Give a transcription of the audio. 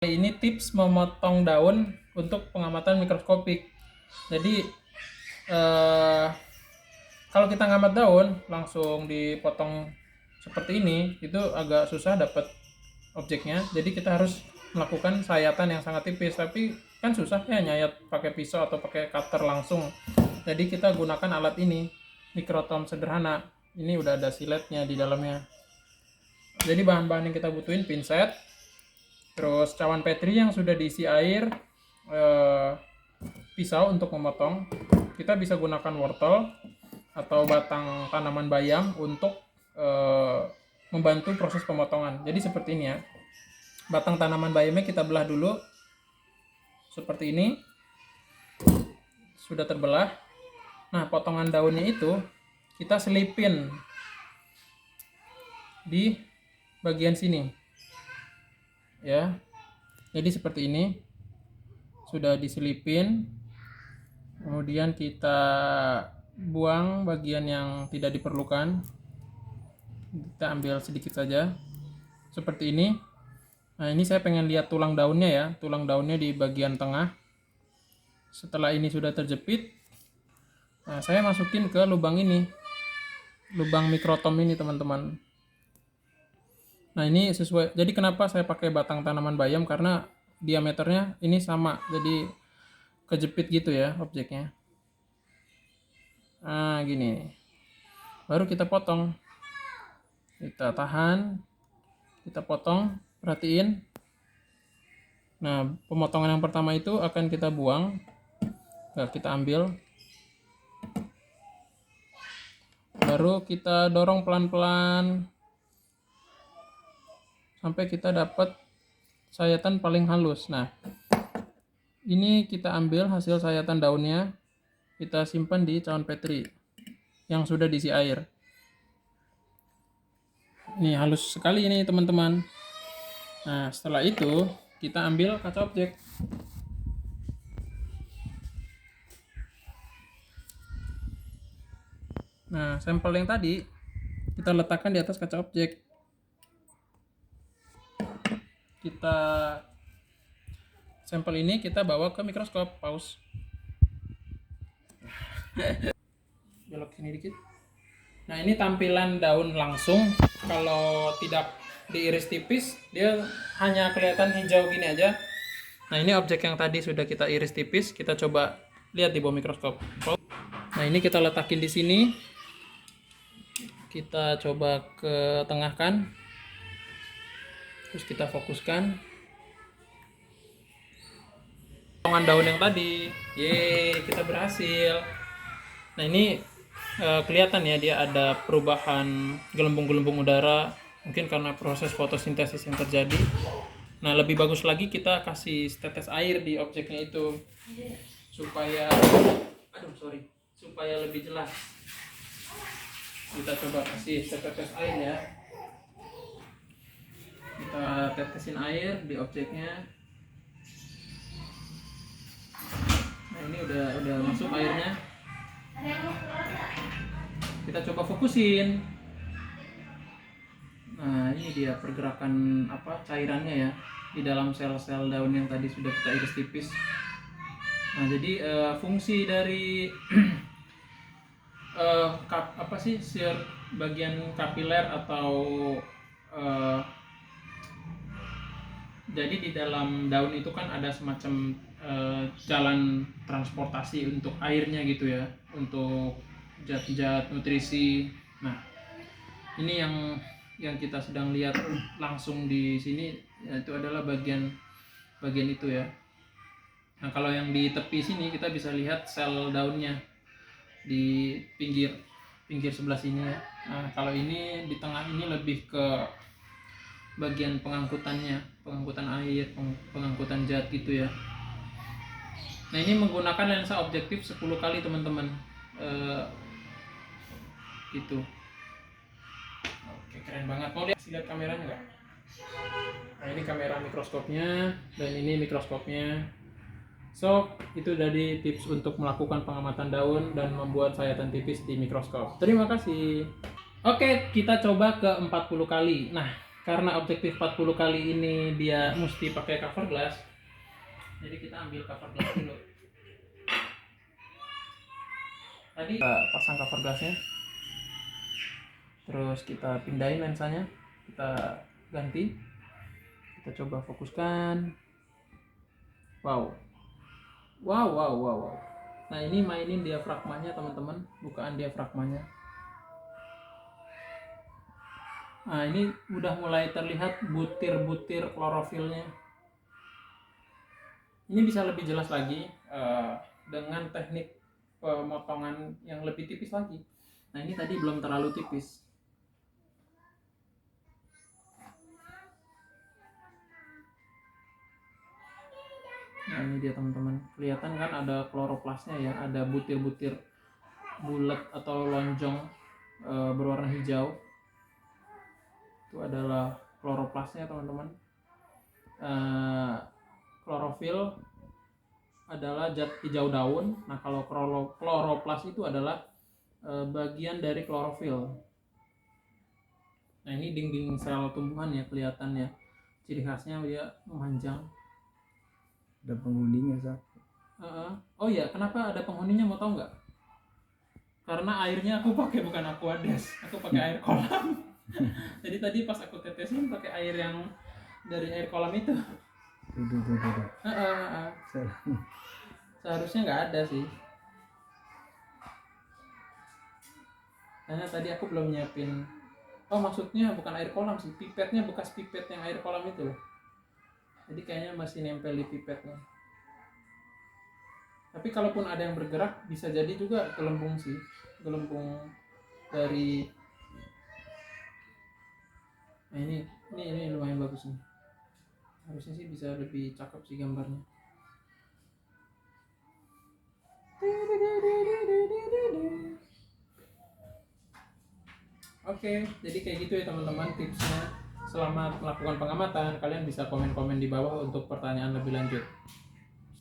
Ini tips memotong daun untuk pengamatan mikroskopik. Jadi kalau kita ngamat daun langsung dipotong seperti ini, itu agak susah dapat objeknya. Jadi kita harus melakukan sayatan yang sangat tipis. Tapi kan susah ya nyayat pakai pisau atau pakai cutter langsung. Jadi kita gunakan alat ini, mikrotom sederhana. Ini udah ada siletnya di dalamnya. Jadi bahan-bahan yang kita butuhin pinset, terus cawan petri yang sudah diisi air, pisau untuk memotong. Kita bisa gunakan wortel atau batang tanaman bayam untuk membantu proses pemotongan. Jadi seperti ini ya. Batang tanaman bayamnya kita belah dulu seperti ini. Sudah terbelah. Nah, potongan daunnya itu kita selipin di bagian sini. Ya. Jadi seperti ini. Sudah diselipin. Kemudian kita buang bagian yang tidak diperlukan. Kita ambil sedikit saja. Seperti ini. Nah, ini saya pengen lihat tulang daunnya ya. Tulang daunnya di bagian tengah. Setelah ini sudah terjepit, nah, saya masukin ke lubang ini. Lubang mikrotom ini, teman-teman. Nah, ini sesuai. Jadi kenapa saya pakai batang tanaman bayam? Karena diameternya ini sama. Jadi kejepit gitu ya objeknya. Nah, gini. Baru kita potong. Kita tahan. Kita potong. Perhatiin. Nah, pemotongan yang pertama itu akan kita buang. Nah, kita ambil. Baru kita dorong pelan-pelan sampai kita dapat sayatan paling halus. Nah, ini kita ambil hasil sayatan daunnya, kita simpan di cawan petri yang sudah diisi air. Ini halus sekali ini, teman-teman. Nah, setelah itu kita ambil kaca objek. Nah, sampel yang tadi kita letakkan di atas kaca objek. Sampel ini kita bawa ke mikroskop. Pause. Belok sini dikit. Nah, ini tampilan daun langsung. Kalau tidak diiris tipis, dia hanya kelihatan hijau gini aja. Nah, ini objek yang tadi sudah kita iris tipis. Kita coba lihat di bawah mikroskop. Nah, ini kita letakin di sini. Kita coba ke tengahkan. Terus kita fokuskan potongan daun yang tadi. Yeay, kita berhasil. Nah, ini kelihatan ya, dia ada perubahan gelembung-gelembung udara, mungkin karena proses fotosintesis yang terjadi. Nah, lebih bagus lagi kita kasih setetes air di objeknya itu supaya lebih jelas. Kita coba kasih setetes air ya. Kita tetesin air di objeknya. Nah, ini udah masuk airnya. Kita coba fokusin. Nah, ini dia pergerakan cairannya ya di dalam sel-sel daun yang tadi sudah kita iris tipis. Nah, jadi fungsi dari bagian kapiler atau jadi di dalam daun itu kan ada semacam jalan transportasi untuk airnya gitu ya, untuk zat-zat nutrisi. Nah, ini yang kita sedang lihat langsung di sini, yaitu adalah bagian itu ya. Nah, kalau yang di tepi sini kita bisa lihat sel daunnya di pinggir sebelah sini ya. Nah, kalau ini di tengah ini lebih ke bagian pengangkutan air, pengangkutan zat gitu ya. Nah, ini menggunakan lensa objektif 10 kali, teman-teman. Gitu. Oke, keren banget. Mau lihat kameranya nggak? Nah, ini kamera mikroskopnya dan ini mikroskopnya. So, itu dari tips untuk melakukan pengamatan daun dan membuat sayatan tipis di mikroskop. Terima kasih. Oke, kita coba ke 40 kali. Nah, karena objektif 40 kali ini dia mesti pakai cover glass, jadi kita ambil cover glass dulu. Tadi kita pasang cover glassnya, terus kita pindahin lensanya, kita ganti, kita coba fokuskan. Wow. Nah ini mainin diafragmanya teman-teman, bukaan diafragmanya. Nah ini udah mulai terlihat butir-butir klorofilnya. Ini bisa lebih jelas lagi dengan teknik pemotongan yang lebih tipis lagi. Nah ini tadi belum terlalu tipis. Nah ini dia teman-teman, kelihatan kan ada kloroplasnya ya, ada butir-butir bulat atau lonjong berwarna hijau. Itu adalah kloroplasnya teman-teman. Klorofil adalah zat hijau daun. Nah kalau kloroplas itu adalah bagian dari klorofil. Nah ini dinding sel tumbuhan ya, kelihatan ya, ciri khasnya dia memanjang. Ada penghuninya, Sak. Oh iya, kenapa ada penghuninya mau tahu nggak? Karena airnya aku pakai bukan aquades, aku pakai air kolam. Jadi tadi pas aku tetesin pakai air yang dari air kolam itu. Tuh. Seharusnya nggak ada sih. Karena tadi aku belum nyiapin. Oh maksudnya bukan air kolam sih, pipetnya bekas pipet yang air kolam itu loh. Jadi kayaknya masih nempel di pipetnya. Tapi kalaupun ada yang bergerak bisa jadi juga gelembung sih, gelembung dari. Nah ini lumayan bagus nih. Harusnya sih bisa lebih cakep sih gambarnya. Oke, jadi kayak gitu ya teman-teman tipsnya. Selamat melakukan pengamatan. Kalian bisa komen-komen di bawah untuk pertanyaan lebih lanjut.